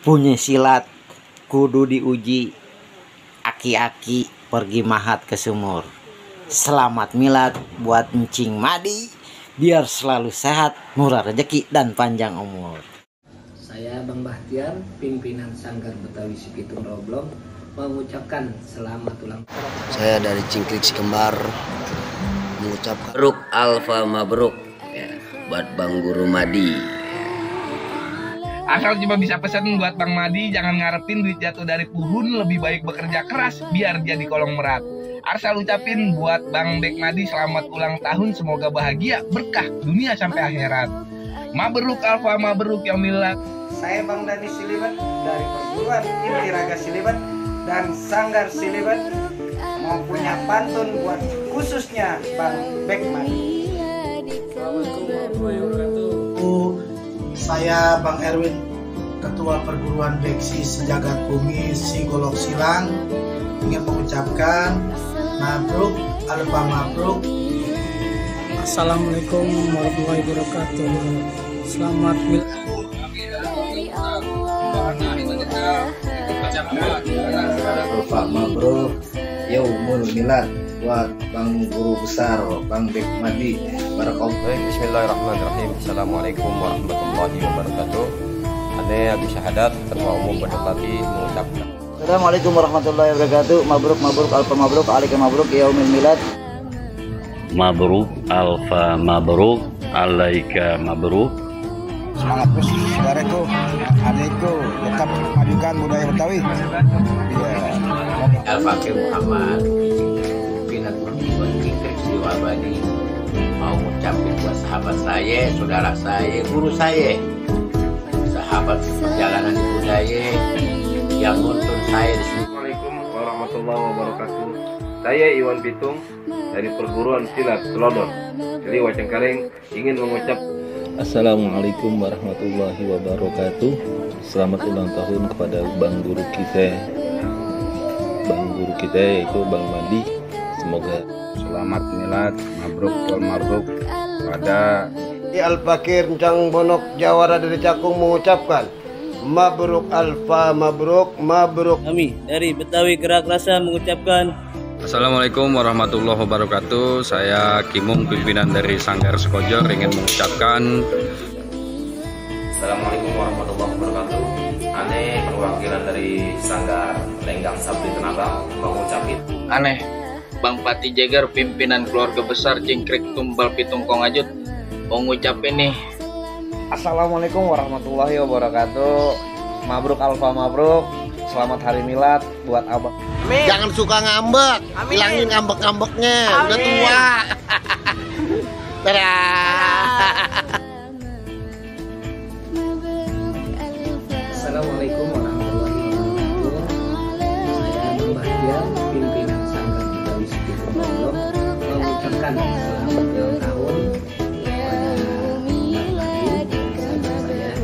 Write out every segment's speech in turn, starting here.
punya silat kudu diuji. Aki-aki pergi mahat ke sumur. Selamat milad buat Encing Madi, biar selalu sehat, murah rezeki dan panjang umur. Saya Bang Bahtiar, pimpinan Sanggar Betawi Sipitung Roblong, mengucapkan selamat ulang tahun. Saya dari Cingkrik Sikembar mengucapkan Mabruk Alfa Mabruk ya, buat Bang Guru Madi. Asal cuma bisa pesan buat Bang Madi, jangan ngarepin duit jatuh dari pohon, lebih baik bekerja keras biar jadi kolong merat. Asal ucapin buat Bang Bek Madi selamat ulang tahun, semoga bahagia, berkah dunia sampai akhirat. Mabruk Alfa Mabruk ya milad. Saya Bang Dani Silibat dari Perguruan Inti Raga Silibat dan Sanggar Silibat mau punya pantun buat khususnya Bang Bek Madi. Assalamualaikum warahmatullahi wabarakatuh. Saya Bang Erwin, Ketua Perguruan Beksi Sejagat Bumi Sigolok Silang, ingin mengucapkan Mabruk Alfa Mabruk. Assalamualaikum warahmatullahi wabarakatuh. Selamat milad. Alfa Mabruk Yaumul Milad buat Bang Guru Besar Bang Bek Madi. Barakallahu. Bismillahirrahmanirrahim. Assalamualaikum warahmatullahi wabarakatuh. Ane Abi Syahadat, Ketua Umum Bendepati mengucapkan Assalamualaikum warahmatullahi wabarakatuh. Mabruk Mabruk Alfa Mabruk Alaika Mabruk Yaumul Milad. Mabruk Alfa Mabruk Alaika Mabruk. Semangat terus saudaraku, adikku, tetap majukan budaya Betawi. Al-Fakir Muhammad, pimpinan perguruan Cingkrik Siwabadi, mau ngucapin buat sahabat saya, saudara saya, guru saya, sahabat perjalanan ibu saya yang nuntun saya di sini. Assalamualaikum warahmatullahi wabarakatuh. Saya Iwan Bitung dari Perguruan Silat Selodon. Jadi Wacengkaring ingin mengucap Assalamualaikum warahmatullahi wabarakatuh. Selamat ulang tahun kepada Bang Guru kita yaitu Bang Madi. Semoga selamat milad mabruk wal mabruk pada Al-Fakir Encang Bonok Jawara dari Cakung mengucapkan Mabruk Alfa Mabruk Mabruk. Kami dari Betawi Gerak Rasa mengucapkan Assalamualaikum warahmatullahi wabarakatuh. Saya Kimung, pimpinan dari Sanggar Sekojor, ingin mengucapkan Assalamualaikum warahmatullahi wabarakatuh. Aneh perwakilan dari Sanggar Lenggang Sabri Tenabang mengucapkan Aneh Bang Pati Jeger, pimpinan keluarga besar Cingkrik Tumbal Pitung Kongajut, mengucapin nih Assalamualaikum warahmatullahi wabarakatuh. Mabruk Alfa Mabruk. Selamat hari milad buat abang. Amin. Jangan suka ngambek, hilangin ngambek-ngambeknya, udah tua. Assalamualaikum warahmatullahi wabarakatuh. Saya Bang Bahtiar, pimpinan Sanggar Betawi Sipitung Roblong, mengucapkan selamat ulang tahun kepada Bang Madi, sahabat saya,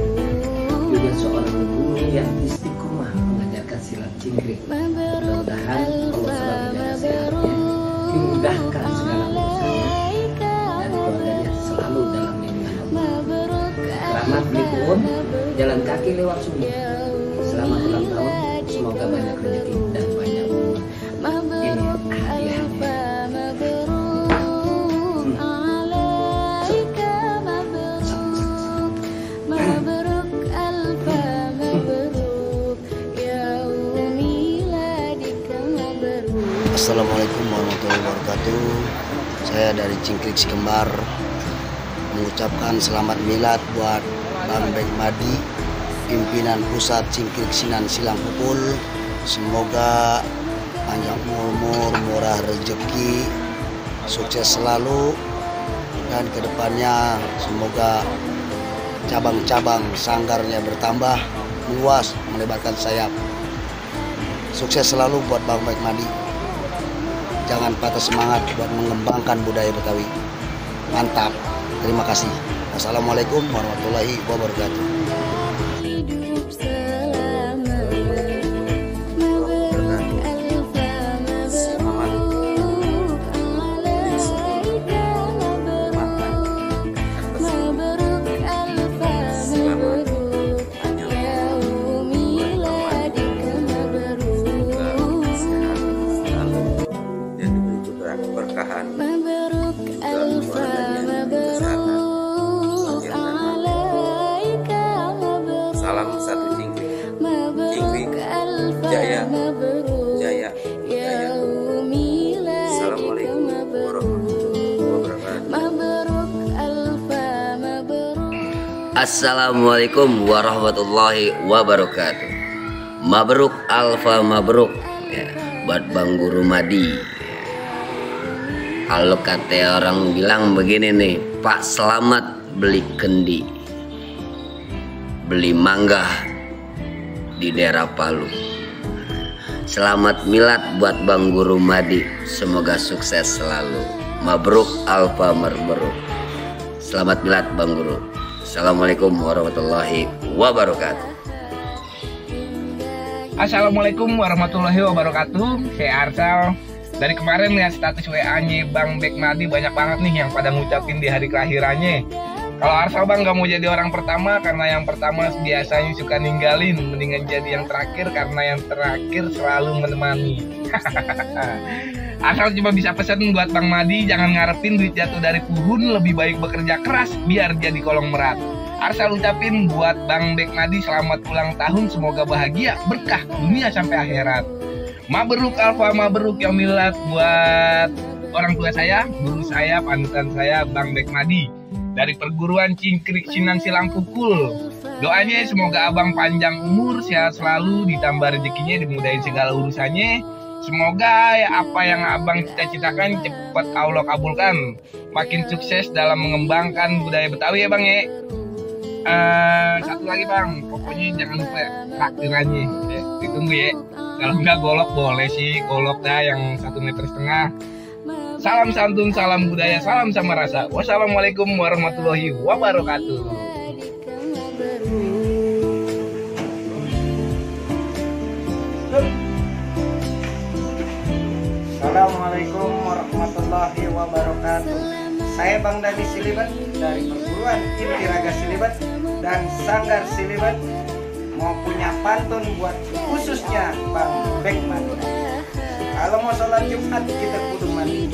juga seorang guru yang istiqomah mengajarkan silat cingkrik. Mudah-mudahan Allah selalu menjaga sehatnya, dimudahkan segala urusannya, dan keluarganya selalu dalam lindungan Allah. Keramat Blikun, jalan kaki lewat sungai. Selamat ulang tahun, semoga banyak rezeki dan banyak umur. Ini hadiahnya. Assalamualaikum warahmatullahi wabarakatuh. Saya dari Cingkrik Sikembar mengucapkan selamat milad buat Bang Bek Madi, pimpinan pusat Cingkrik Sinan Silang Pukul. Semoga panjang umur, murah rezeki, sukses selalu, dan kedepannya semoga cabang-cabang sanggarnya bertambah, luas, melebarkan sayap. Sukses selalu buat Bang Bek Madi. Jangan patah semangat buat mengembangkan budaya Betawi. Mantap. Terima kasih. Wassalamualaikum warahmatullahi wabarakatuh. Salam satu Cingkrik. Cingkrik jaya, jaya, jaya. Assalamualaikum warahmatullahi wabarakatuh. Assalamualaikum warahmatullahi wabarakatuh. Mabruk alfa mabruk ya, buat Bang Guru Madi. Kalau kata orang bilang begini nih, Pak selamat beli kendi, beli mangga di daerah Palu. Selamat milad buat Bang Guru Madi, semoga sukses selalu. Mabruk alfa mabruk. Selamat milad Bang Guru. Assalamualaikum warahmatullahi wabarakatuh. Assalamualaikum warahmatullahi wabarakatuh. Saya Arsal. Dari kemarin lihat status WA-nya Bang Bek Madi banyak banget nih yang pada ngucapin di hari kelahirannya. Kalau Arsal Bang gak mau jadi orang pertama karena yang pertama biasanya suka ninggalin. Mendingan jadi yang terakhir karena yang terakhir selalu menemani. Arsal cuma bisa pesan buat Bang Madi, jangan ngarepin duit jatuh dari pohon, lebih baik bekerja keras biar jadi kolong merat. Arsal ucapin buat Bang Bek Madi selamat ulang tahun, semoga bahagia, berkah dunia sampai akhirat. Mabruk alfa mabruk ya milad buat orang tua saya, guru saya, panutan saya Bang Bek Madi dari perguruan Cingkrik Sinan Silang Pukul. Doanya semoga abang panjang umur, sehat selalu, ditambah rezekinya, dimudahin segala urusannya. Semoga ya apa yang abang cita-citakan cepat Allah kabulkan. Makin sukses dalam mengembangkan budaya Betawi ya Bang ya. Satu lagi Bang, pokoknya jangan lupa takdirannya ya, ditunggu ya. Kalau enggak golok boleh sih, golok dah yang 1,5 meter. Salam santun, salam budaya, salam sama rasa. Wassalamualaikum warahmatullahi wabarakatuh. Assalamualaikum warahmatullahi wabarakatuh. Saya Bang Dadi Siliban dari perguruan Intiraga Siliban dan Sanggar Siliban mau punya pantun buat khususnya Bang Bek Madi. Kalau mau sholat Jumat kita kudu mandi,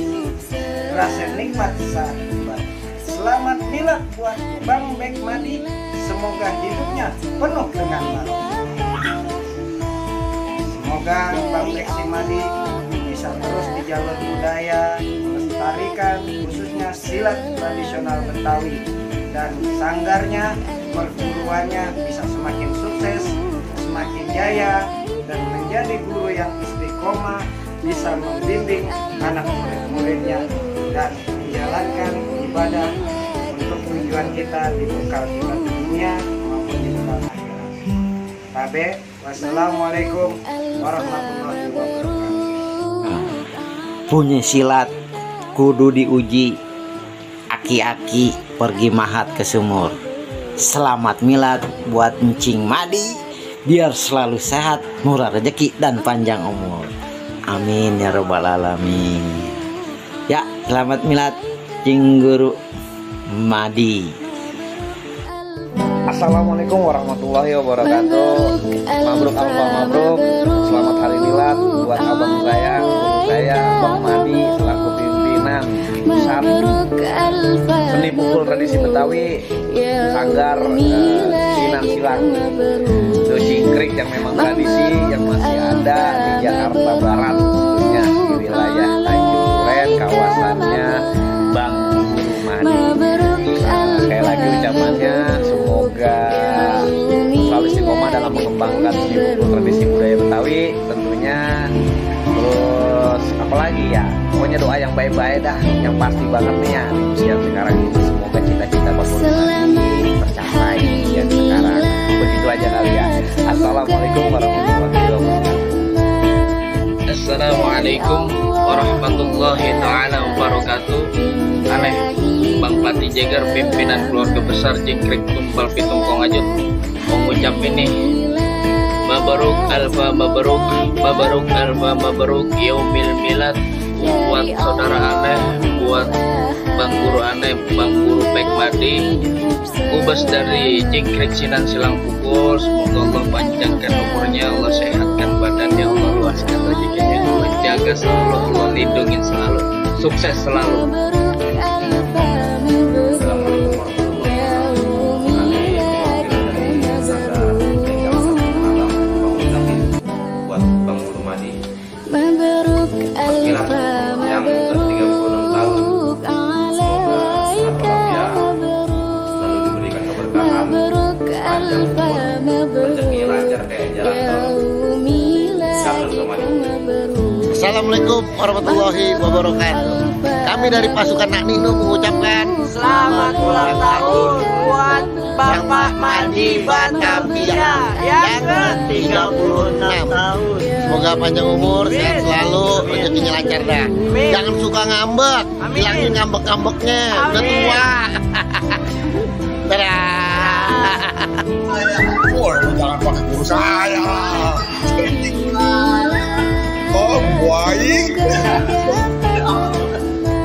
rasa nikmat saat ibadah. Selamat milad buat Bang Bek Madi, semoga hidupnya penuh dengan barokah. Semoga Bang Bek Madi bisa terus di jalur budaya, melestarikan khususnya silat tradisional Betawi, dan sanggarnya, perguruannya bisa semakin sukses, semakin jaya, dan menjadi guru yang istiqomah, bisa membimbing anak murid-muridnya dan menjalankan ibadah untuk tujuan kita di bekal kita dunia maupun di bekal akhirat. Tabe, wassalamualaikum warahmatullahi wabarakatuh. Punya silat kudu diuji, aki-aki pergi mahat ke sumur. Selamat milad buat Encing Madi, biar selalu sehat, murah rezeki dan panjang umur. Amin ya robbal alamin. Ya, selamat milad Cing Guru Madi. Assalamualaikum warahmatullahi wabarakatuh. Mabruk alfa mabruk. Selamat hari milad buat abang saya, guru saya Bang Madi selaku pimpinan pusat seni pukul tradisi Betawi Sanggar Sinan Silang. Itu Cingkrik yang memang tradisi yang masih ada di Jakarta Barat, tentunya di wilayah Tanjung Duren, kawasannya Bang Guru Madi. Sekali lagi ucapannya semoga selalu istiqomah dalam mengembangkan seni pukul tradisi budaya Betawi tentunya. Terus apalagi ya, pokoknya doa yang baik-baik dah, yang pasti banget nih ya di usia sekarang ini. Semoga cita-cita Bang Guru Madi tercapai ya sekarang. Begitu aja kali ya. Assalamualaikum warahmatullahi wabarakatuh. Assalamualaikum warahmatullahi taala wabarakatuh. Aneh Bang Pati Jegar, pimpinan keluarga besar Cingkrik Tumbal Pitung Kongajut, mengucapin nih mabruk alfa mabruk, mabruk alfa mabruk yaumil milad buat saudara aneh, buat Bang Guru aneh, Bang Guru Bek Madi, Ubas dari Cingkrik Sinan Silang Pukul. Semoga Allah panjangkan umurnya, Allah sehatkan badannya, Allah luaskan rezekinya, Allah jaga selalu, Allah lindungi selalu, sukses selalu. Assalamualaikum warahmatullahi wabarakatuh. jalan tol Sablon Komadi. Assalamualaikum warahmatullahi wabarakatuh. Kami dari pasukan Nak Nino mengucapkan Selamat ulang tahun buat Bapak Madi Batavia yang ke-36 tahun. Semoga panjang umur, sehat selalu, rezekinya lancar dah. Jangan suka ngambek, bilangin ngambek-ngambeknya, udah tua. Dadah. Wah, jangan pakai guru saya. Oh, baik.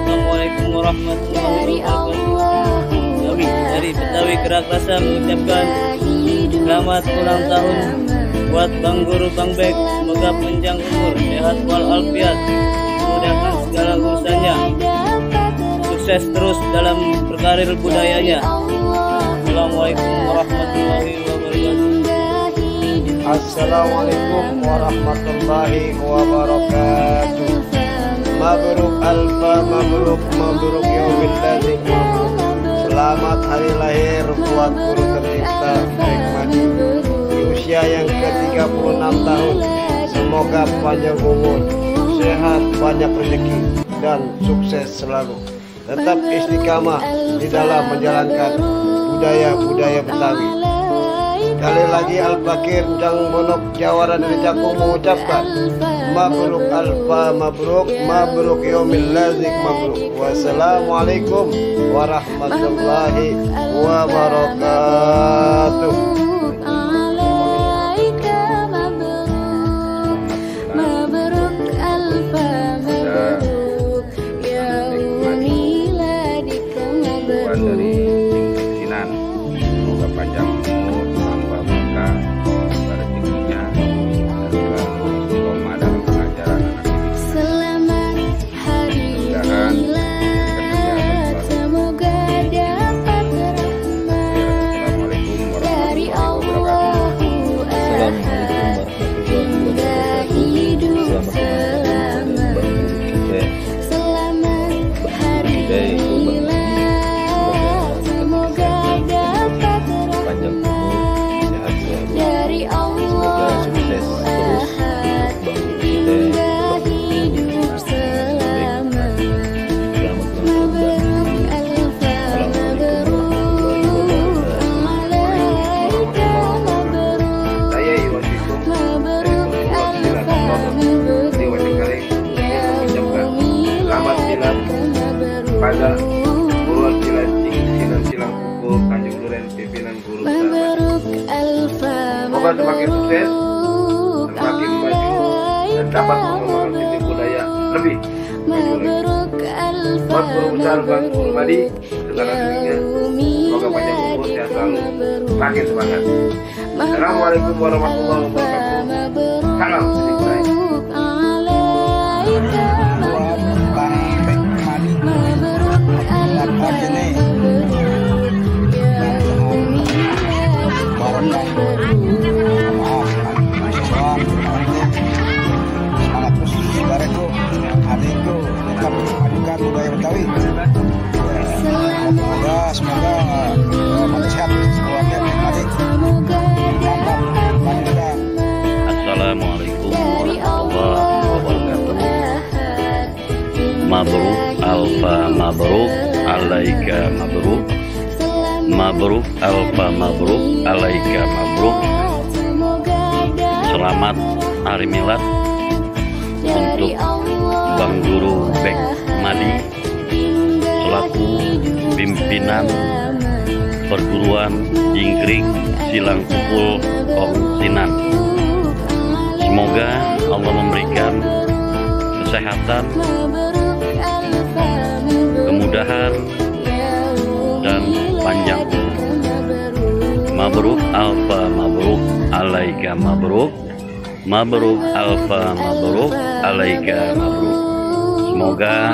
Assalamualaikum warahmatullahi wabarakatuh. Kami dari Betawi Gerak Rasa mengucapkan selamat ulang tahun buat Bang Guru Bang Bek. Semoga panjang umur, sehat walafiat, memudahkan segala urusannya, sukses terus dalam berkarir budayanya. Assalamualaikum warahmatullahi wabarakatuh. Assalamualaikum warahmatullahi wabarakatuh. Mabruk alfa mabruk, mabruk yaumil ladzi mabruk. Selamat hari lahir buat guru tercinta Bek Madi di usia yang ke-36 tahun. Semoga panjang umur, sehat, banyak rezeki dan sukses selalu. Tetap istiqamah di dalam menjalankan budaya-budaya Betawi. Sekali lagi Al-Fakir Jang Bonok Jawara dari Cakung mengucapkan Mabruk alfa mabruk, mabruk yaumil ladzi mabruk. Wassalamualaikum warahmatullahi wabarakatuh. Dari Sinan, semoga panjang umur, tambah berkah, tambah rezekinya, dan selalu istiqomah dalam pengajaran anak didik. Mudah-mudahan semoga dapat Assalamualaikum warahmatullahi wabarakatuh. Assalamualaikum warahmatullahi wabarakatuh. Pada Purwan Cilancing, Silang Pukul, Tanjung Duren, pimpinan guru sahabat. Semoga semakin sukses, semakin maju, dan dapat mengembangkan sisi budaya lebih maju lagi. Buat guru besar Bang Guru Madi, segala dirinya, semoga panjang umur, sehat selalu, makin semangat. Assalamualaikum warahmatullahi wabarakatuh. Salam sisi budaya. Semangat terus saudaraku, adikku, tetap majukan budaya Betawi. Semoga pada sehat keluarga Bek Madi. Mantap, mantap. Assalamualaikum warahmatullahi wabarakatuh. Mabruk alfa mabruk, alaika mabruk. Mabruk alfa mabruk, alaika mabruk. Selamat hari milad untuk Bang Guru Bek Madi selaku pimpinan perguruan Jingkrik Silang Pukul Kong Sinan. Semoga Allah memberikan kesehatan, kemudahan, dan panjang umur. Mabruk alfa mabruk, alaika mabruk. Mabruk alfa mabruk, alaika mabruk. Semoga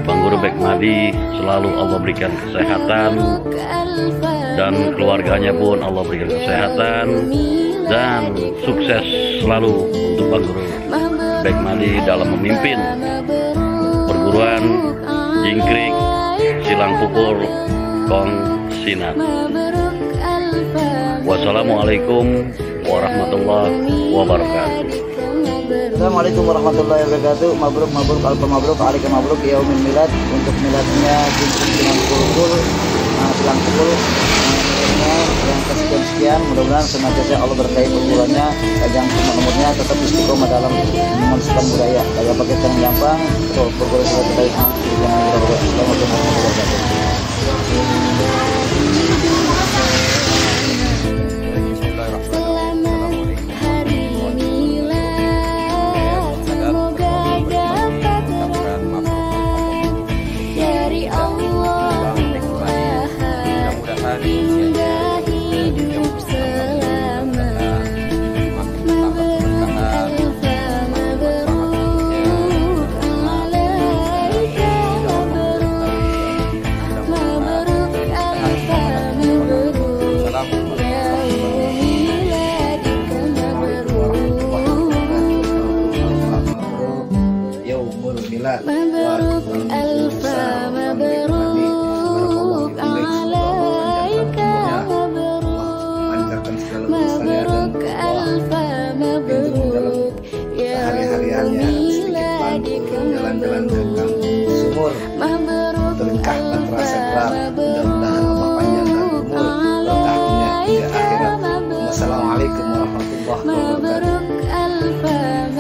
Bang Guru Bek Madi selalu Allah berikan kesehatan, dan keluarganya pun Allah berikan kesehatan dan sukses selalu untuk Bang Guru Bek Madi dalam memimpin perguruan Jingkrik Silang Pukul Kong Sinan. Wassalamualaikum warahmatullahi wabarakatuh. Assalamualaikum warahmatullahi wabarakatuh. Mabruk mabruk alfa mabruk alika mabruk yaumil milad. Untuk miladnya silang pukul yang kesekian-sekian, mudah-mudahan senantiasa Allah berkahi perbulannya, panjang umurnya, tetap istiqomah dalam memelestarikan budaya. Kaya pakai yang gampang, perguruan silat terkait Assalamualaikum warahmatullahi wabarakatuh. Hari-hariannya sedikit bantu jalan-jalan ke kampung sumur, terengkah dan terasa gelap. Mudah-mudahan Allah panjangkan umur, berkahnya hingga akhirat. Wassalamualaikum warahmatullahi wabarakatuh.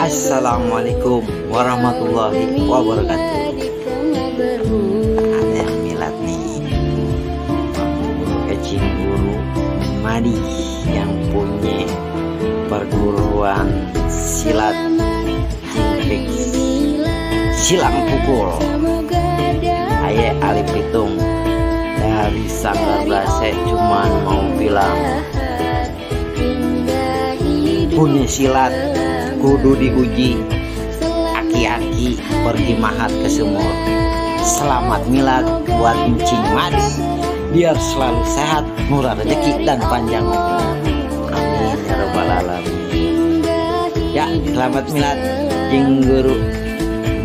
Assalamualaikum warahmatullahi wabarakatuh. Ada yang milad nih, Kecing Guru Madi yang punya perguruan silat Jingkrik Silang Pukul. Aye Ali Pitung dari Sanggar Blase cuman mau bilang, punya silat kudu diuji, aki-aki pergi mahat ke sumur. Selamat milad buat Encing Madi, biar selalu sehat, murah rezeki dan panjang umur. Amin ya rabbal alamin. Ya, selamat milad Cing Guru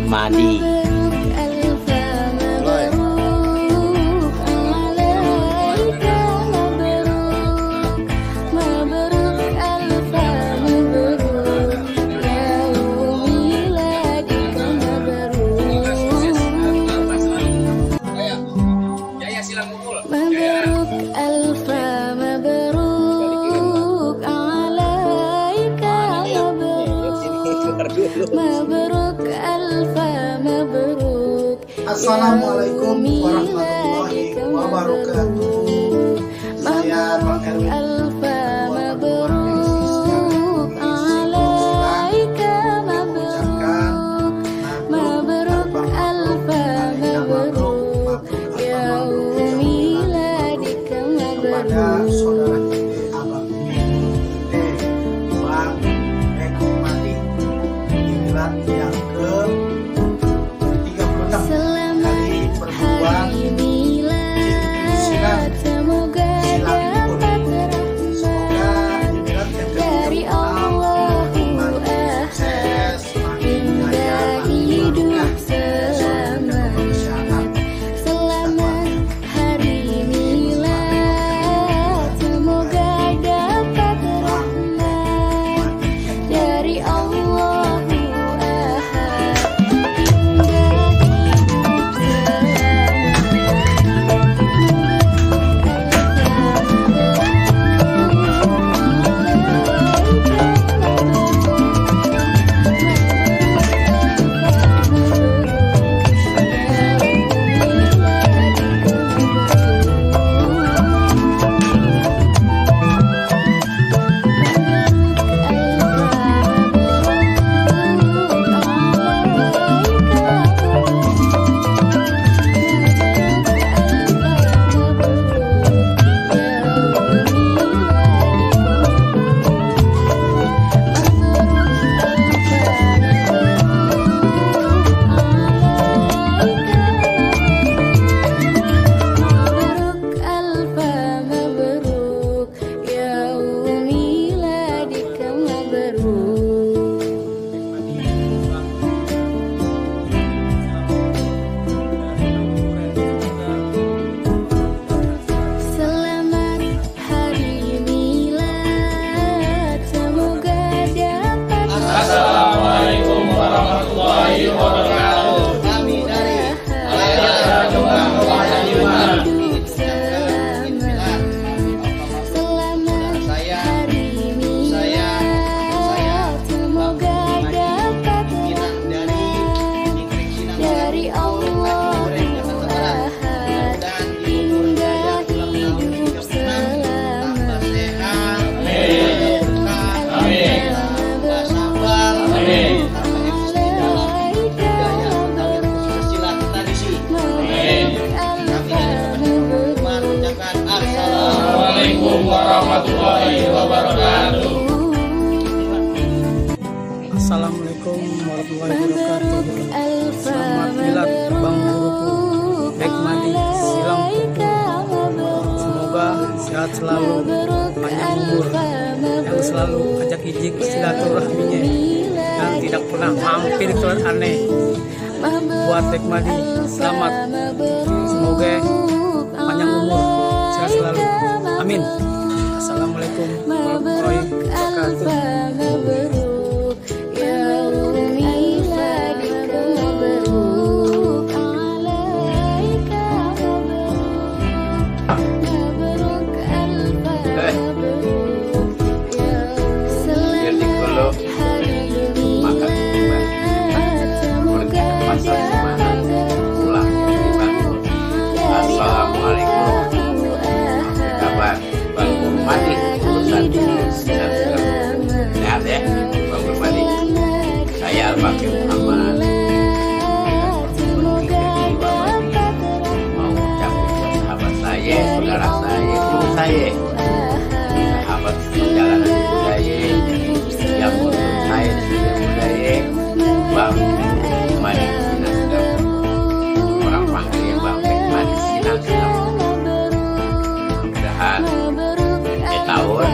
Madi. Assalamualaikum warahmatullahi wabarakatuh. Saya Bang Erwin, kepada saudara kita Abang Bang Bek Madi milad yang ke-36 dari perguruan Silang Pukul. Semoga di milad yang ke-36 makin sukses, makin jaya, makin berkah, kesehatan. warahmatullahi wabarakatuh. Selamat milad Bang Guruku Bek Madi Silang Pukul. Semoga sehat selalu, panjang umur, yang selalu ajak ijik silaturahminya dan tidak pernah mampir ke aneh. Buat Bek Madi selamat, semoga panjang umur, sehat selalu. Amin. Assalamualaikum warahmatullahi wabarakatuh. Sehat ya Bang Guru. Saya Al-Fakir Muhammad mau ucapin sahabat saya, saudara saya, guru saya, sahabat perjalanan budaya yang menurut saya sudah budaya Bang Madi Sinasgam, orang panggil Bang Madi Sinasgam. Mudah-mudahan tahun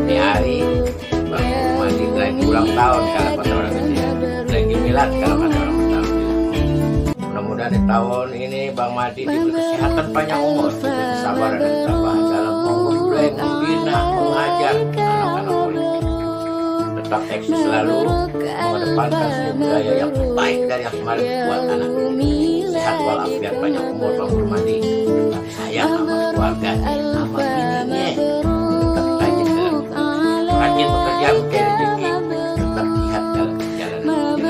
di hari Bang Madi lagi ulang tahun kalau kata orang kecil, lagi milad kalau kata orang Betawi. Mudah-mudahan di tahun ini Bang Madi diberi kesehatan, panjang umur, kesabaran dan ketabahan dalam memulai, membina, mengajar anak-anak politik. Tetap eksis selalu mengedepankan seni budaya yang baik dari yang kemarin buat anak ini. Sehat walafiat, panjang umur Bang Madi. Tetap sayang sama keluarganya, sama bininya. Rajin bekerja mencari rezeki, tetap lihat dalam perjalanan.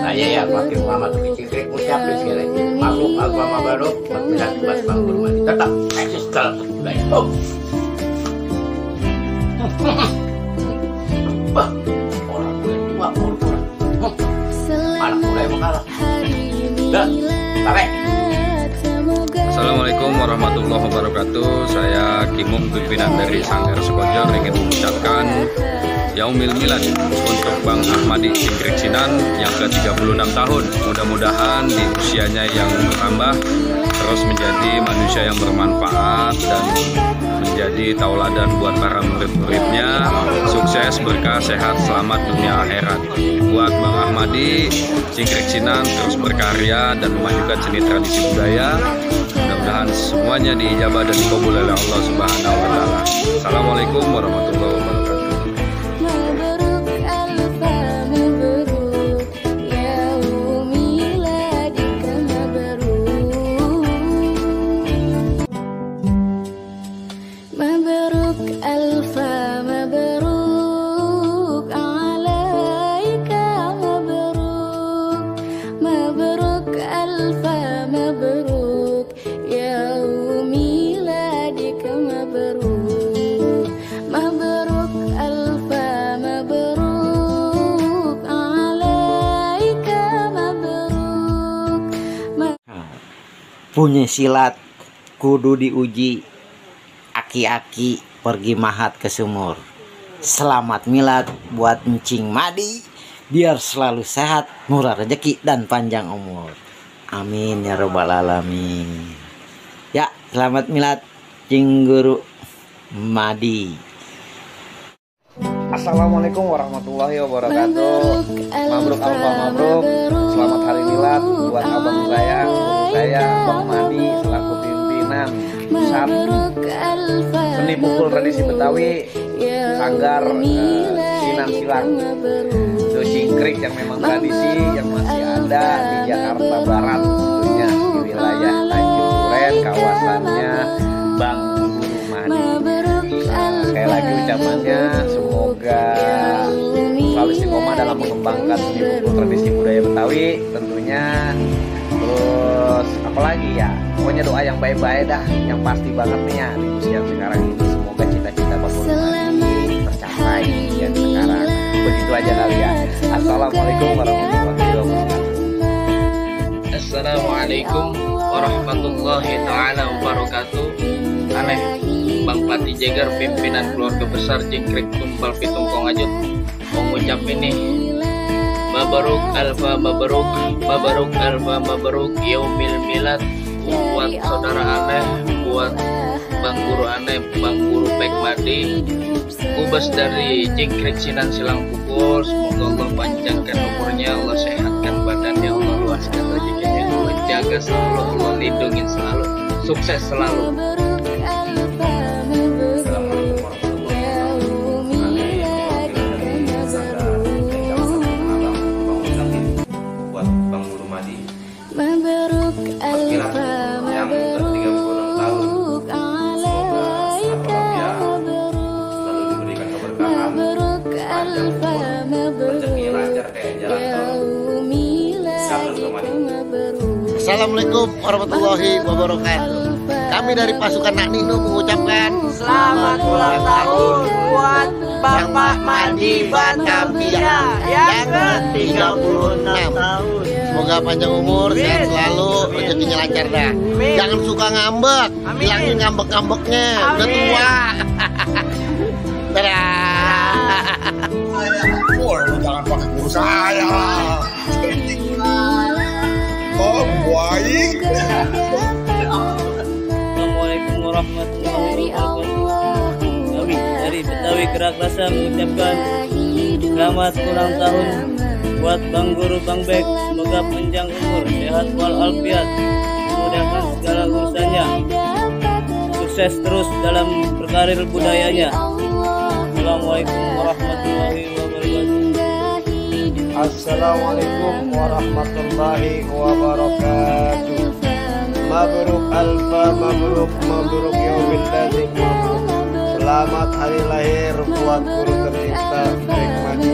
Saya ya Fakir Muhammad Cingkrek ucapin sekali lagi mabruk alfa mabaruk berpindah tugas Bang Guru Madi, tetap eksis dalam budaya. Orang gue tua kurang, anak muda yang mengalah. Dah, tarik. Assalamualaikum warahmatullahi wabarakatuh. Saya Kimung, pimpinan dari Sanggar Sekojor, ingin mengucapkan Yaumil Milad untuk Bang Ahmadi Cingkrek Sinan yang ke-36 tahun. Mudah-mudahan di usianya yang bertambah terus menjadi manusia yang bermanfaat dan menjadi tauladan buat para murid-muridnya. Sukses, berkah, sehat, selamat dunia akhirat. Buat Bang Ahmadi Cingkrek Sinan terus berkarya dan memajukan seni tradisi budaya. Mudah-mudahan semuanya diijabah dan dikabul oleh Allah Subhanahu wa taala. Assalamualaikum warahmatullahi wabarakatuh. Punya silat kudu diuji, aki-aki pergi mahat ke sumur. Selamat milad buat Encing Madi, biar selalu sehat, murah rezeki dan panjang umur. Amin ya robbal alamin. Ya, selamat milad Cing Guru Madi. Assalamualaikum warahmatullahi wabarakatuh. Mabruk alfa mabruk. Selamat hari milad buat abang saya, guru saya Bang Madi selaku pimpinan pusat seni pukul tradisi Betawi Sanggar Sinan Silang Do Cingkrek yang memang tradisi yang masih ada di Jakarta Barat, tentunya di wilayah Tanjung Duren, kawasannya Bang Guru Madi. Sekali lagi ucapannya semoga selalu istiqomah dalam mengembangkan seni pukul tradisi budaya Betawi tentunya. Terus apalagi ya, pokoknya doa yang baik-baik dah, yang pasti banget nih ya di usia sekarang ini. Semoga cita-cita Bang Guru Madi tercapai yang sekarang. Begitu aja kali ya. Assalamualaikum warahmatullahi wabarakatuh. Assalamualaikum warahmatullahi taala wabarakatuh. Aneh Bang Pati Jegar, pimpinan keluarga besar Cingkrek Tumbal Pitung Kongajut, mau ngucap ini Mabruk alfa mabruk, mabruk alfa mabruk yaumil milad. Buat saudara aneh, buat Bang Guru aneh, Bang Guru Bek Madi, Kubas dari Jingkrik Sinan Silang Pukul. Semoga Allah panjangkan umurnya, Allah sehatkan badannya, Allah luaskan rezekinya, Allah jaga selalu, Allah lindungi selalu, sukses selalu. Buat Bang Guru Madi Mabruk alfa yang ke-36 tahun, selalu diberikan keberkahan, panjang umur, rezeki lancar kayak jalan tol. Salam Madi. Assalamualaikum warahmatullahi wabarakatuh. Kami dari pasukan Nak Nino mengucapkan Selamat ulang tahun buat Bapak Madi Batavia yang ke-36 tahun. Semoga panjang umur, sehat selalu, rezekinya lancar dah. Jangan suka ngambek, bilangin ngambek-ngambeknya, udah tua. Dadah. Jangan pakai guru saya. Oh, baik. Assalamualaikum warahmatullahi wabarakatuh. Kami dari Betawi Kerak Rasa mengucapkan selamat ulang tahun buat Bang Guru Bang Bek. Semoga panjang umur, sehat walafiat, memudahkan segala urusannya, sukses terus dalam berkarir budayanya. Assalamualaikum warahmatullahi wabarakatuh. Assalamualaikum warahmatullahi wabarakatuh. Mabruk alfa mabruk, mabruk yaumil ladzi mabruk. Selamat hari lahir buat guru tercinta Bek Madi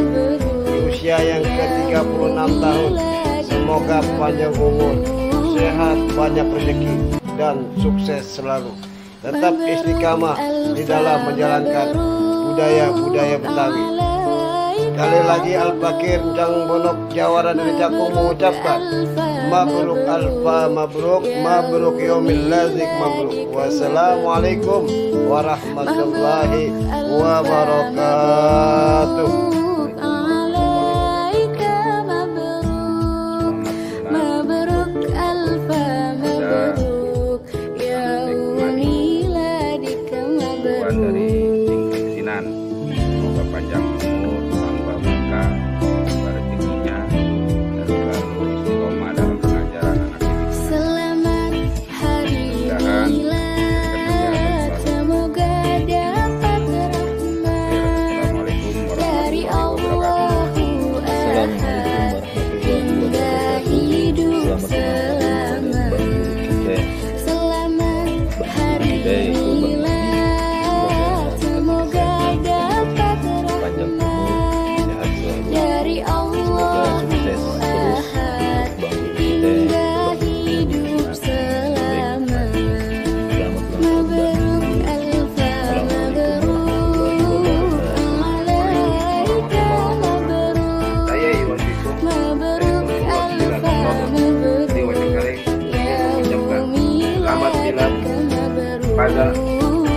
di usia yang ke-36 tahun. Semoga panjang umur, sehat, banyak rezeki, dan sukses selalu. Tetap istiqamah di dalam menjalankan budaya-budaya Betawi. Sekali lagi Al-Fakir Jang Bonok Jawara dari Cakung mengucapkan Mabruk alfa mabruk, mabruk yaumil ladzi mabruk. Wassalamualaikum warahmatullahi wabarakatuh. Dari Jingkrik Sinan, semoga panjang umur, tambah berkah, tambah rezekinya, dan selalu istiqomah dalam pengajaran anak didik. Selamat hari milad, semoga dapat rahmat dari Allah. Hingga hidup selama. Selamat hari milad, semoga dapat rahmat dari Allah. Hingga hidup selama. Mabruk alfa mabruk, alaika mabruk. Saya Iwan Biko dari Mabruk Ketua Cengkareng mengucapkan selamat milad pada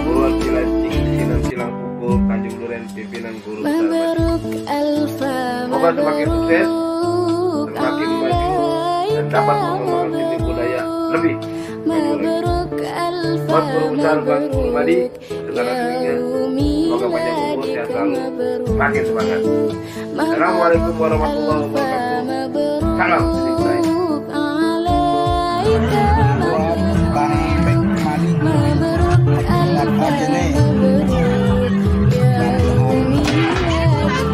Guruan Cilancing Sinan Silang Pukul Tanjung Duren pimpinan guru besar Madi. Semoga semakin sukses, semakin maju, dan dapat mengembangkan sisi budaya lebih maju lagi. Buat guru besar Bang Guru Madi segala dirinya, semoga panjang umur, sehat selalu, makin semangat. Assalamualaikum warahmatullahi wabarakatuh. Salam sisi budaya. Bang Bek Madi. Selamat pagi nih.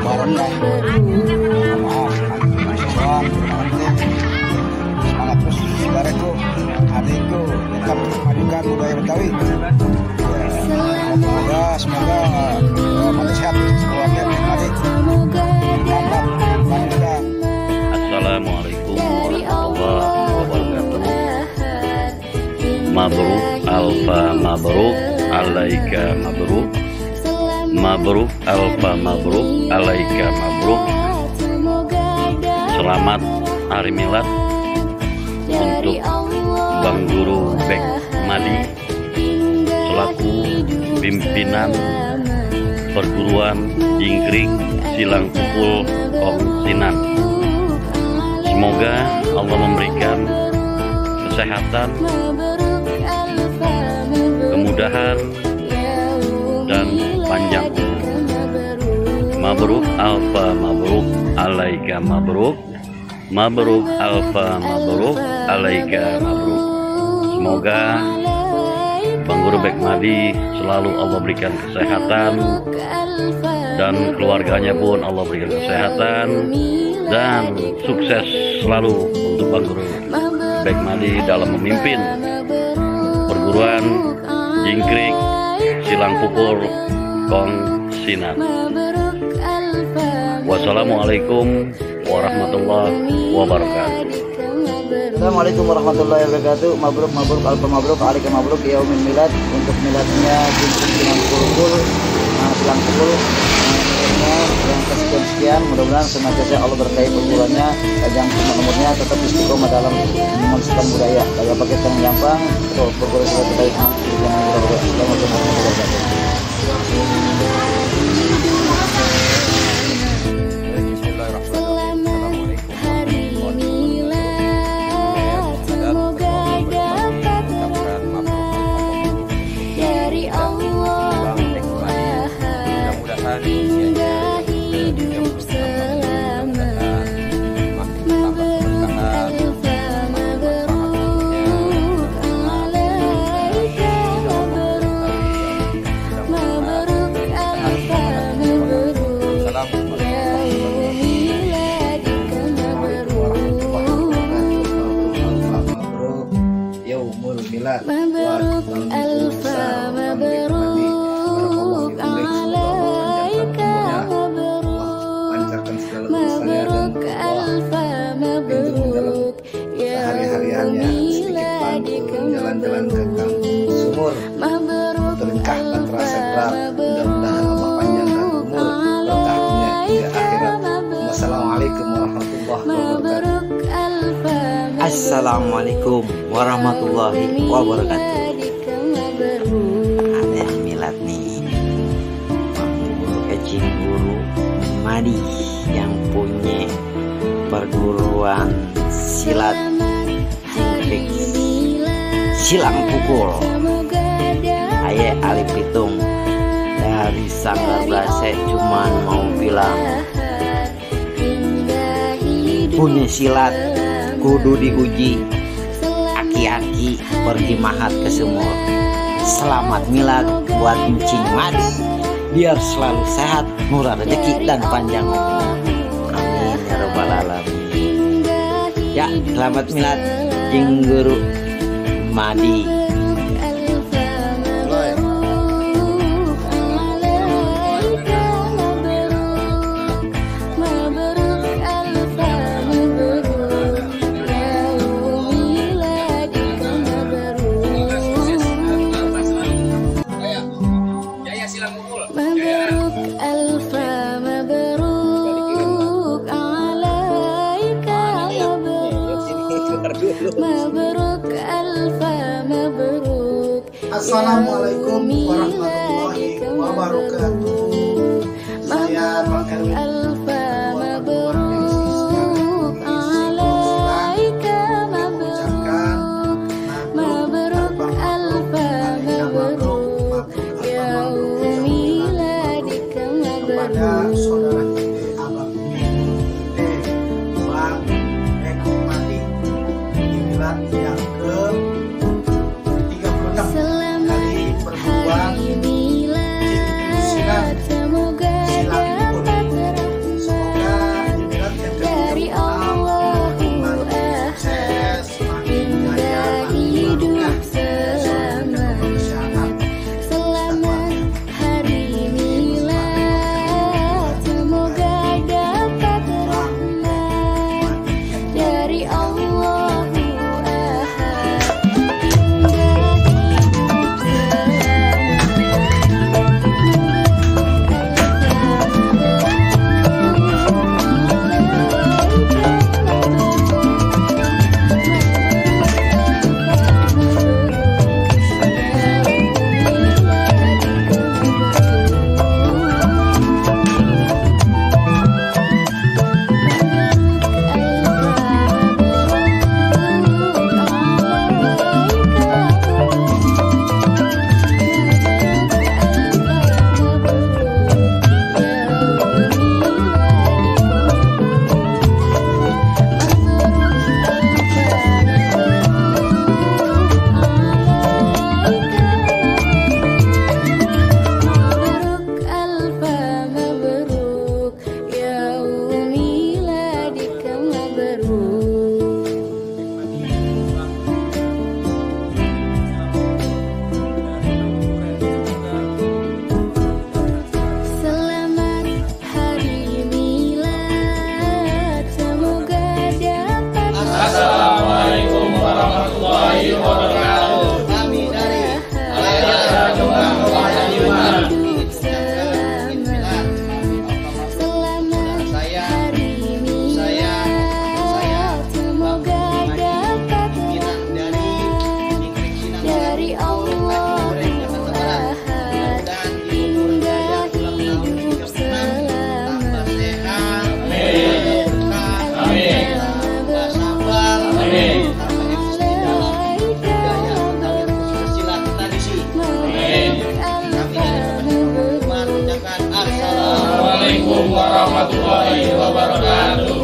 Barokah. Maaf, semangat terus saudaraku, adikku, tetap majukan budaya Betawi. Semoga mati sehat keluarga Bek Madi. Mantap, mantap. Assalamualaikum warahmatullahi wabarakatuh. Mabruk alfa mabruk, alaika mabruk. Mabruk alfa mabruk, alaika mabruk. Selamat hari milad untuk Bang Guru Bek Madi selaku pimpinan perguruan Jingkrik Silang Pukul Kong Sinan. Semoga Allah memberikan kesehatan, kemudahan, dan panjang umur. Mabruk alfa mabruk alaika mabruk. Mabruk alfa mabruk alaika mabruk. Semoga Bang Guru Bek Madi selalu Allah berikan kesehatan, dan keluarganya pun Allah berikan kesehatan dan sukses selalu untuk Bang Guru Bek Madi dalam memimpin perguruan Jingkrik Silang Pukul Kong Sinan. Wassalamualaikum warahmatullahi wabarakatuh. Assalamualaikum warahmatullahi wabarakatuh. Mabruk mabruk alfa mabruk alika mabruk yaumil milad. Untuk miladnya Jingkrik Silang Pukul Silang Pukul yang kesekian, mudah-mudahan senantiasa Allah berkahi perguruannya, panjang umurnya, tetap istiqomah dalam memelestarikan budaya. Gaya paket yang gampang, perguruan silat terbaik. Assalamualaikum warahmatullahi wabarakatuh. Mabruk alfa mabruk alaika mabruk. Mabruk alfa mabruk hari-hariannya sedikit bantu jalan-jalan ke kampung sumur berkah dan terasa berat. Mudah-mudahan Allah panjangkan umur berkahnya hingga akhirat. Wassalamualaikum warahmatullahi wabarakatuh. Assalamualaikum warahmatullahi wabarakatuh. Ada yang milad nih, Guru Ecing Guru Madi yang punya perguruan silat Jingkrik Silang Pukul. Ayah Ali Pitung dari Sanggar Brase cuman mau bilang, punya silat kudu diuji, aki-aki pergi mahat ke sumur. Selamat milad buat Encing Madi, biar selalu sehat, murah rezeki dan panjang umur. Amin ya rabbal alamin. Ya, selamat milad Jing Guru Madi. Assalamualaikum warahmatullahi wabarakatuh. Saya Bang Erwin kepada saudara kita Abang Bang Bek Madi di milad yang ke 36 dari perguruan Jingkrik Silang Pukul. Semoga di milad yang ke 36 makin sukses, makin jaya, makin berkah, semoga kesehatan. Assalamualaikum warahmatullahi wabarakatuh.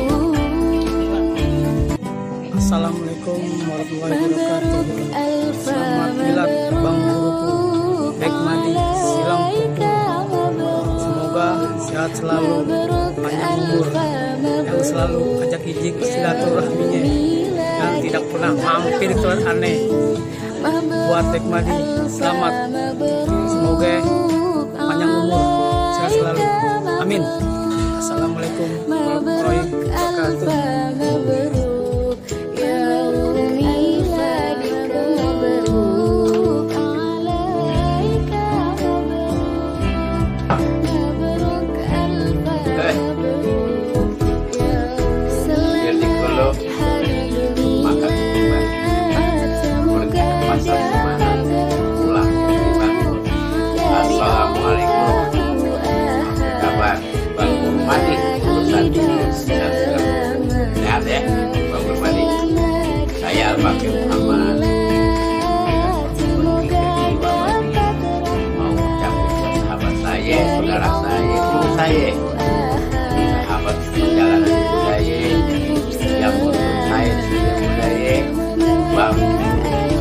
Assalamualaikum warahmatullahi wabarakatuh. Selamat milad Bang Guruku Bek Madi Silang Pukul. Semoga sehat selalu, panjang umur, yang selalu ajak ijik silaturahminya, yang tidak pernah mampir ke aneh. Buat Bek Madi selamat, semoga panjang umur, sehat selalu, amin. Assalamualaikum warahmatullahi wabarakatuh. Sehat ya Bang Guru. Saya Al-Fakir Muhammad mau ucapin buat sahabat saya, saudara saya, guru saya, sahabat perjalanan hidup saya, yang menurut saya di dunia budaya, Bang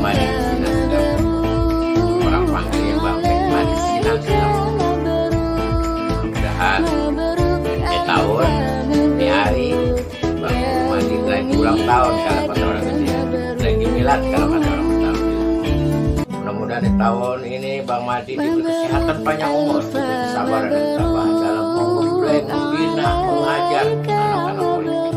Madi Sinang, orang panggilnya Bang Madi Sinang. Mudah-mudahan tahun di hari Bang Guru Madi lagi ulang tahun kalau kata orang kecil, lagi milad kalau kata orang Betawi. Mudah-mudahan di tahun ini Bang Madi diberi kesehatan, panjang umur, diberi kesabaran dan ketabahan dalam menggembleng, membina, mengajar anak-anak politik.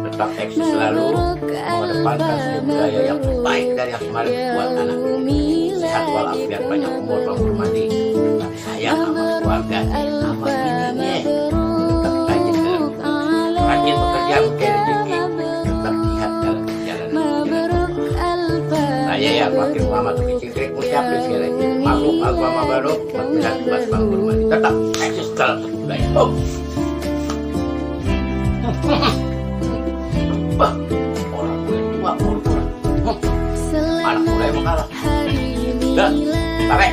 Tetap eksis selalu mengedepankan seni budaya yang baik dari yang kemarin buat anak ini. Sehat walafiat, panjang umur Bang Guru Madi. Tetap sayang sama keluarga, sama bininya. Rajin bekerja mencari rezeki, tetap lihat dalam perjalanan. Saya ya Fakir Muhammad Cingkrik ucapin sekali lagi mabruk alfa mabaruk buat milad buat Bang Guru Madi. Tetap eksis dalam budaya. Orang tua tua umur anak muda yang kalah. Dah, tarik.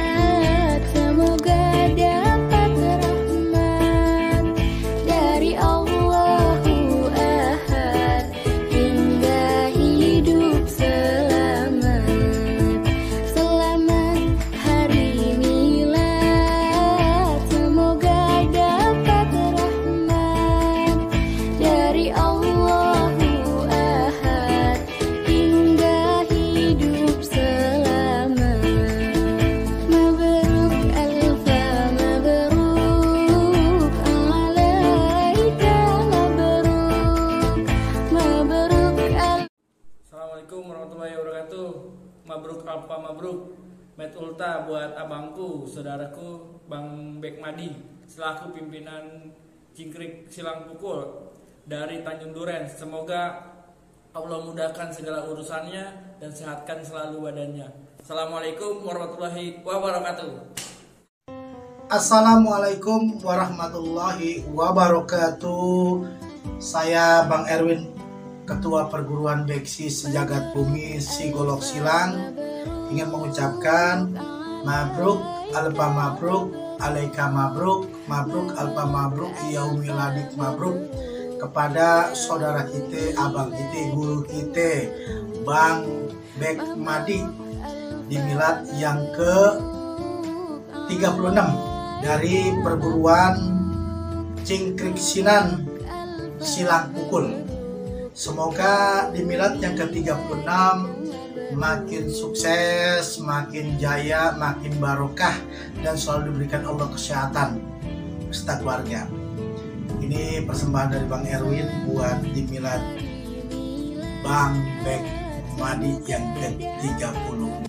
Mabruk alfa mabruk, met ulta buat abangku, saudaraku Bang Bek Madi selaku pimpinan Cingkrik Silang Pukul dari Tanjung Duren. Semoga Allah mudahkan segala urusannya dan sehatkan selalu badannya. Assalamualaikum warahmatullahi wabarakatuh. Assalamualaikum warahmatullahi wabarakatuh. Saya Bang Erwin, Ketua Perguruan Beksi Sejagat Bumi Sigolok Silang, ingin mengucapkan mabruk alfa mabruk alaika mabruk mabruk alfa mabruk yaumiladik mabruk kepada saudara kita, abang kita, guru kita Bang Bek Madi di milad yang ke 36 dari Perguruan Cingkrik Sinan Silang Pukul. Semoga di milad yang ke-36 makin sukses, makin jaya, makin barokah, dan selalu diberikan Allah kesehatan beserta keluarga. Ini persembahan dari Bang Erwin buat di milad Bang Bek Madi yang ke-36.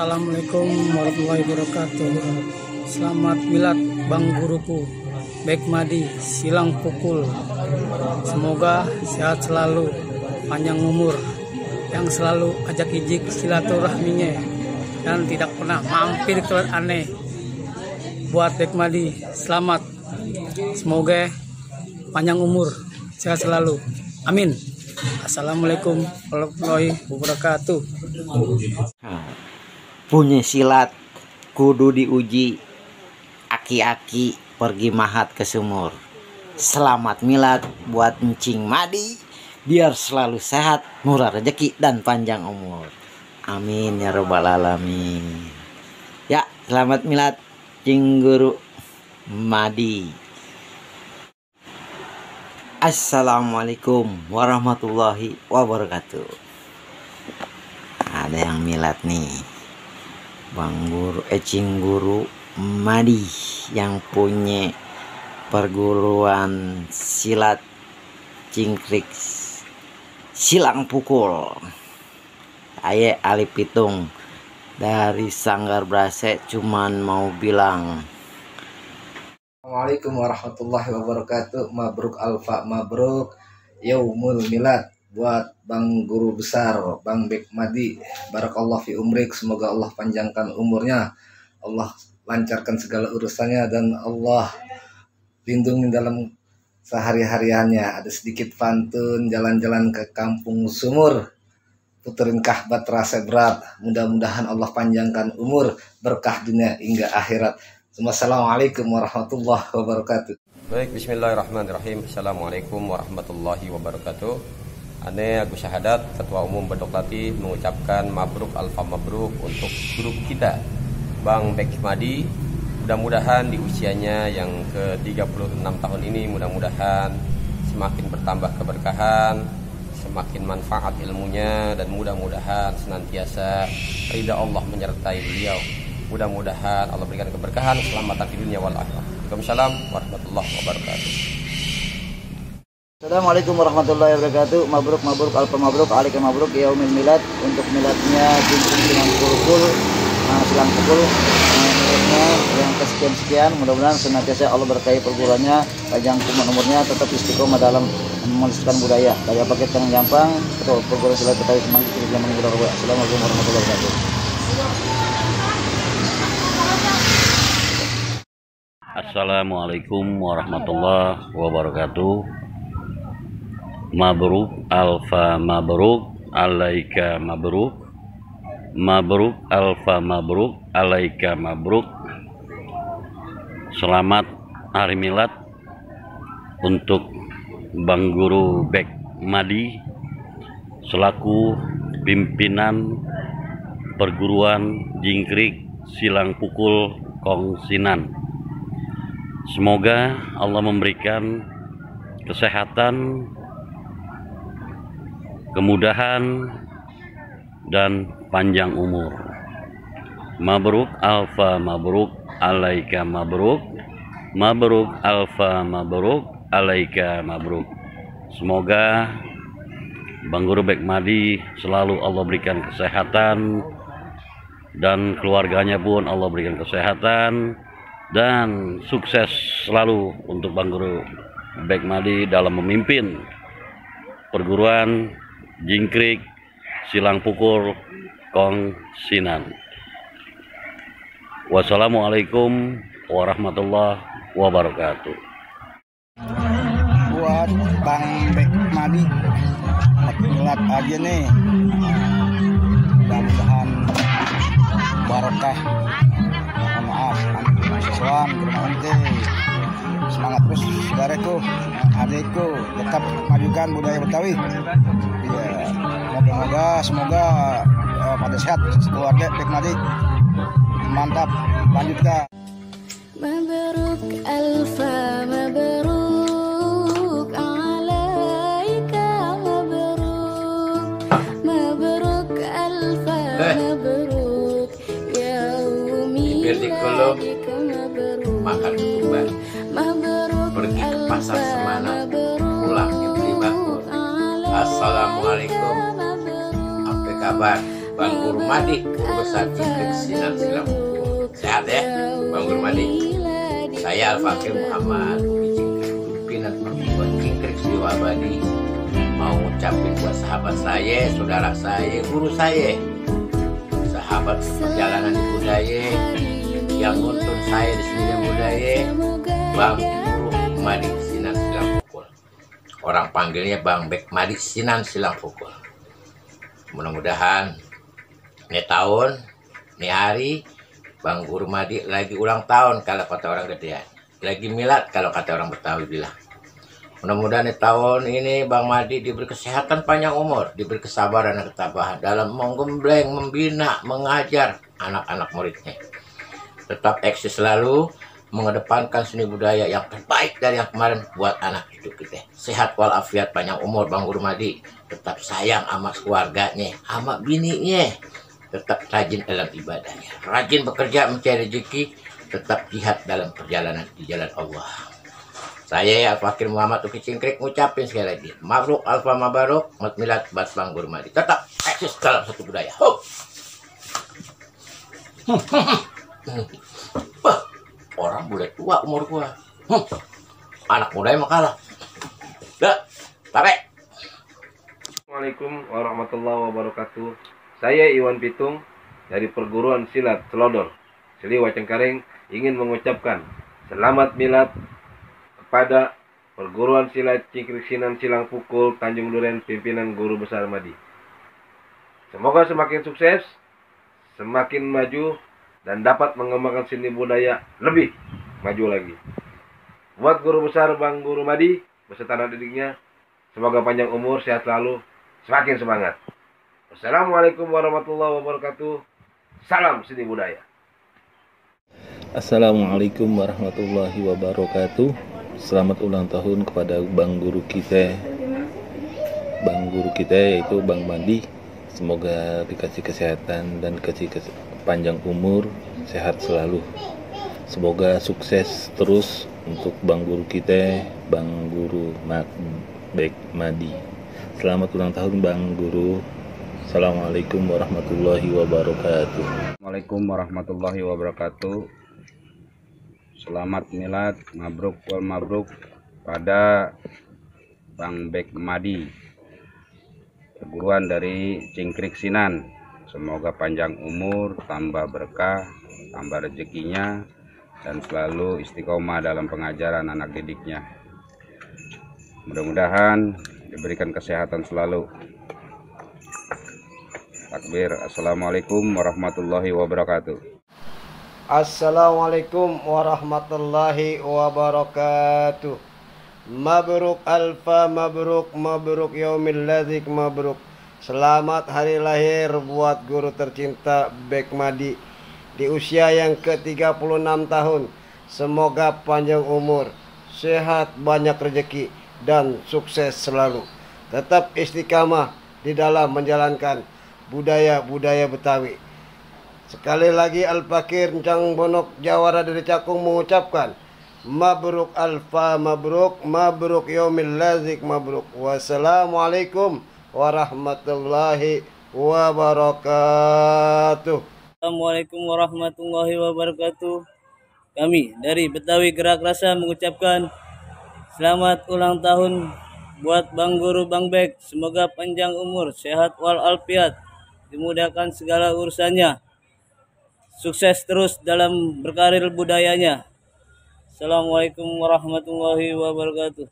Assalamualaikum warahmatullahi wabarakatuh. Selamat milad Bang Guruku Bek Madi Silang Pukul. Semoga sehat selalu, panjang umur, yang selalu ajak ijik silaturahminya dan tidak pernah mampir ke tempat aneh. Buat Bek Madi selamat, semoga panjang umur, sehat selalu, amin. Assalamualaikum warahmatullahi wabarakatuh. Punya silat kudu diuji, aki-aki pergi mahat ke sumur. Selamat milad buat Encing Madi, biar selalu sehat, murah rezeki dan panjang umur, amin ya robbal alamin. Ya, selamat milad Cing Guru Madi. Assalamualaikum warahmatullahi wabarakatuh. Ada yang milad nih, Bang Guru Cing Guru Madi yang punya perguruan silat Cingkrik Silang Pukul. Saya Ali Pitung dari Sanggar Brase, cuman mau bilang Assalamualaikum warahmatullahi wabarakatuh. Mabruk alfa mabruk yaumul milad buat Bang Guru Besar Bang Bek Madi. Barakallah fi umrik, semoga Allah panjangkan umurnya, Allah lancarkan segala urusannya, dan Allah lindungi dalam sehari-hariannya. Ada sedikit pantun, jalan-jalan ke kampung sumur, puterin kahbat rasa berat, mudah-mudahan Allah panjangkan umur, berkah dunia hingga akhirat. Assalamualaikum warahmatullahi wabarakatuh. Baik, bismillahirrahmanirrahim. Assalamualaikum warahmatullahi wabarakatuh. Ane Agus Syahadat, Ketua Umum Bedoklati, mengucapkan mabruk alfa mabruk untuk guru kita Bang Bek Madi. Mudah-mudahan di usianya yang ke-36 tahun ini, mudah-mudahan semakin bertambah keberkahan, semakin manfaat ilmunya, dan mudah-mudahan senantiasa ridha Allah menyertai beliau. Mudah-mudahan Allah berikan keberkahan, keselamatan di dunia wal akhirat. Waalaikumsalam warahmatullahi wabarakatuh. Assalamualaikum warahmatullahi wabarakatuh. Mabruk mabruk alfa mabruk alika mabruk yaumil milad. Untuk miladnya Silang Pukul, Silang Pukul, miladnya yang kesekian-sekian, mudah-mudahan senantiasa Allah berkahi perguruannya, panjang umurnya, tetap istiqomah dalam melestarikan budaya. Kayak paket yang gampang, ketua perguruan silat Betawi Semanggi zaman budaya. Assalamualaikum warahmatullahi wabarakatuh. Assalamualaikum warahmatullahi wabarakatuh. Mabruk alfa mabruk alaika mabruk. Mabruk alfa mabruk alaika mabruk. Selamat hari milad untuk Bang Guru Bek Madi selaku pimpinan perguruan Jingkrik Silang Pukul Kongsinan. Semoga Allah memberikan kesehatan, kemudahan, dan panjang umur. Mabruk alfa mabruk alaika mabruk. Mabruk alfa mabruk alaika mabruk. Semoga Bang Guru Bek Madi selalu Allah berikan kesehatan, dan keluarganya pun Allah berikan kesehatan dan sukses selalu untuk Bang Guru Bek Madi dalam memimpin perguruan Jingkrik Silang Pukul Kongsinan. Wassalamualaikum warahmatullahi wabarakatuh. Buat Bang Bek Madi, milad aja nih, mudah-mudahan barokah. Mohon maaf, sesuatu bermanti. Semangat terus saudaraku, adikku, tetap majukan budaya Betawi. Ya, semoga pada sehat keluarga Bek Madi. Mantap, lanjutkan. Mabruk alfa mabruk alaika mabruk. Mabruk alfa mabruk yaumi ladika mabruk. Makan ketumbar, pergi ke pasar Semana, pulangnya beli bakul. Assalamualaikum, apa kabar Bang Guru Madi, Guru Besar Cingkrik Sinan Silang Pukul. Sehat ya Bang Guru Madi. Saya Al-Fakir Muhammad, pimpinan perguruan Cingkrik Siwa Abadi, mau ngucapin buat sahabat saya, saudara saya, guru saya, sahabat perjalanan di budaya, yang nuntun saya di sini budaya, Bang Guru Madi Sinan Silang Pukul. Orang panggilnya Bang Bek Madi Sinan Silang Pukul. Mudah-mudahan ini tahun, ini hari, Bang Guru Madi lagi ulang tahun kalau kata orang gedean, lagi milad kalau kata orang Betawi bilang. Mudah-mudahan di tahun ini Bang Madi diberi kesehatan panjang umur, diberi kesabaran dan ketabahan dalam menggembleng, membina, mengajar anak-anak muridnya. Tetap eksis selalu, mengedepankan seni budaya yang terbaik dari yang kemarin buat anak cucu kita. Sehat walafiat panjang umur Bang Guru Madi. Tetap sayang sama keluarganya, sama bininya. Tetap rajin dalam ibadahnya, rajin bekerja mencari rezeki, tetap jihad dalam perjalanan di jalan Allah. Saya Al-Fakir Muhammad Uki Cingkrik ngucapin sekali lagi, mabruk alfa mabaruk, mat milad bat Bang Guru Madi. Tetap eksis dalam satu budaya. Orang boleh tua umur gua, anak muda emang kalah. Dah, tarik. Assalamualaikum warahmatullahi wabarakatuh. Saya Iwan Pitung dari perguruan silat Selodor, Seliwa Cengkareng, ingin mengucapkan selamat milad kepada perguruan silat Cingkrik Sinan Silang Pukul Tanjung Duren pimpinan Guru Besar Madi. Semoga semakin sukses, semakin maju, dan dapat mengembangkan seni budaya lebih maju lagi. Buat Guru Besar Bang Guru Madi beserta anak didiknya, semoga panjang umur, sehat selalu, semakin semangat. Assalamualaikum warahmatullahi wabarakatuh. Salam seni budaya. Assalamualaikum warahmatullahi wabarakatuh. Selamat ulang tahun kepada Bang Guru kita. Bang Guru kita yaitu Bang Madi. Semoga dikasih kesehatan dan dikasih panjang umur, sehat selalu. Semoga sukses terus untuk Bang Guru kita, Bang Guru Bek Madi. Selamat ulang tahun Bang Guru. Assalamualaikum warahmatullahi wabarakatuh. Assalamualaikum warahmatullahi wabarakatuh. Selamat milad, mabruk wal mabruk pada Bang Bek Madi, perguruan dari Cingkrik Sinan. Semoga panjang umur, tambah berkah, tambah rezekinya, dan selalu istiqomah dalam pengajaran anak didiknya. Mudah-mudahan diberikan kesehatan selalu. Takbir. Assalamualaikum warahmatullahi wabarakatuh. Assalamualaikum warahmatullahi wabarakatuh. Mabruk alfa mabruk, mabruk yaumil ladzik mabruk. Selamat hari lahir buat guru tercinta Bek Madi di usia yang ke-36 tahun. Semoga panjang umur, sehat, banyak rezeki, dan sukses selalu. Tetap istiqamah di dalam menjalankan budaya-budaya Betawi. Sekali lagi Al-Fakir Encang Bonok Jawara dari Cakung mengucapkan mabruk alfa mabruk, mabruk yaumil ladzik mabruk. Wassalamualaikum warahmatullahi wabarakatuh. Assalamualaikum warahmatullahi wabarakatuh. Kami dari Betawi Gerak Rasa mengucapkan selamat ulang tahun buat Bang Guru Bang Bek. Semoga panjang umur, sehat walafiat, dimudahkan segala urusannya, sukses terus dalam berkarir budayanya. Assalamualaikum warahmatullahi wabarakatuh.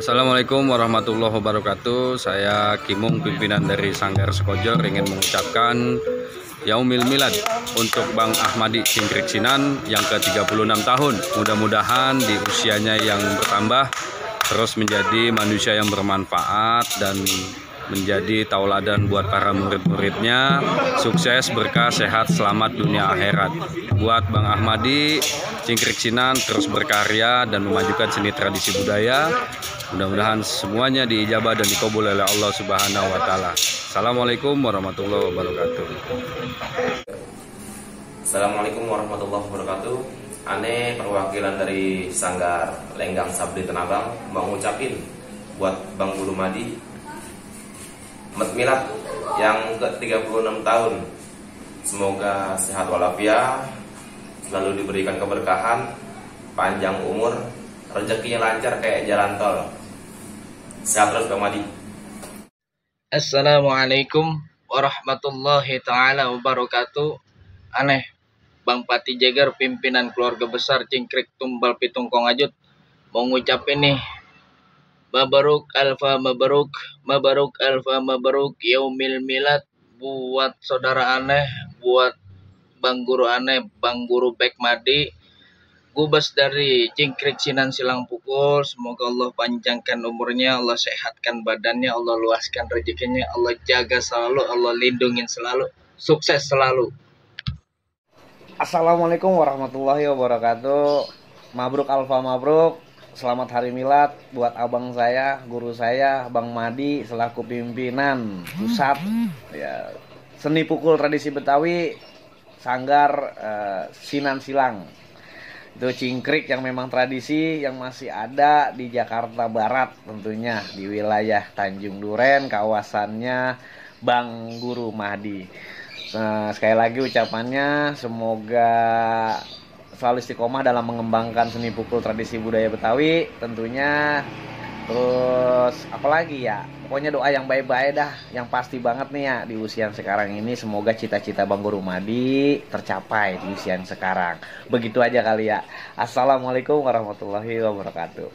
Assalamualaikum warahmatullahi wabarakatuh. Saya Kimung, pimpinan dari Sanggar Sekojor, ingin mengucapkan Yaumil Milad untuk Bang Ahmadi Cingkrik Sinan yang ke-36 tahun. Mudah-mudahan di usianya yang bertambah terus menjadi manusia yang bermanfaat dan menjadi tauladan buat para murid-muridnya, sukses, berkah, sehat, selamat dunia akhirat. Buat Bang Ahmadi Cingkrik Sinan terus berkarya dan memajukan seni tradisi budaya. Mudah-mudahan semuanya diijabah dan dikabul oleh Allah Subhanahu wa taala. Assalamualaikum warahmatullahi wabarakatuh. Assalamualaikum warahmatullahi wabarakatuh. Ane perwakilan dari Sanggar Lenggang Sabdi Tenabang mau ngucapin buat Bang Guru Madi Mat milad yang ke-36 tahun. Semoga sehat walafiat, selalu diberikan keberkahan, panjang umur, rezekinya lancar kayak jalan tol. Sehat terus Bang Madi. Assalamualaikum warahmatullahi ta'ala wabarakatuh. Aneh Bang Pati Jeger, pimpinan keluarga besar Cingkrik Tumbal Pitung Kongajut, mau ngucapin nih Mabaruk alfa mabaruk, mabaruk alfa mabaruk yaumil milad buat saudara aneh, buat Bang Guru aneh, Bang Guru Bek Madi, Gubes dari Cingkrik Sinan Silang Pukul. Semoga Allah panjangkan umurnya, Allah sehatkan badannya, Allah luaskan rezekinya, Allah jaga selalu, Allah lindungin selalu, sukses selalu. Assalamualaikum warahmatullahi wabarakatuh. Mabruk alfa mabruk. Selamat hari milad buat abang saya, guru saya, Bang Madi selaku pimpinan pusat ya, seni pukul tradisi Betawi Sanggar Sinan Silang. Itu Cingkrik yang memang tradisi yang masih ada di Jakarta Barat, tentunya di wilayah Tanjung Duren, kawasannya Bang Guru Mahdi. Nah, sekali lagi ucapannya semoga selalu istiqomah dalam mengembangkan seni pukul tradisi budaya Betawi tentunya. Terus apalagi ya, pokoknya doa yang baik-baik dah, yang pasti banget nih ya di usia sekarang ini. Semoga cita-cita Bang Guru Madi tercapai di usia sekarang. Begitu aja kali ya. Assalamualaikum warahmatullahi wabarakatuh.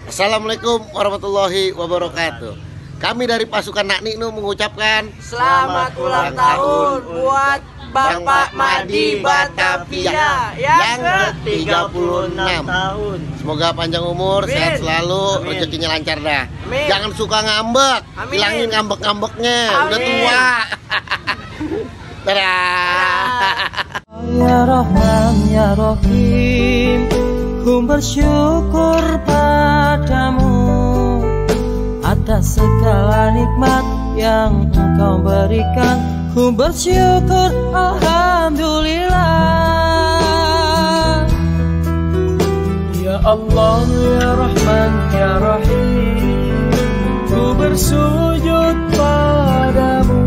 Assalamualaikum warahmatullahi wabarakatuh. Kami dari pasukan Nakniknu mengucapkan selamat ulang tahun buat Bapak Madi Batavia yang ke-36 tahun. Semoga panjang umur, sehat selalu, rezekinya lancar dah. Amin. Jangan suka ngambek, hilangin ngambek-ngambeknya, udah tua. Dadah. Ya Rahman ya Rahim, ku bersyukur padamu atas segala nikmat yang Engkau berikan. Ku bersyukur alhamdulillah. Ya Allah ya Rahman ya Rahim, ku bersujud padamu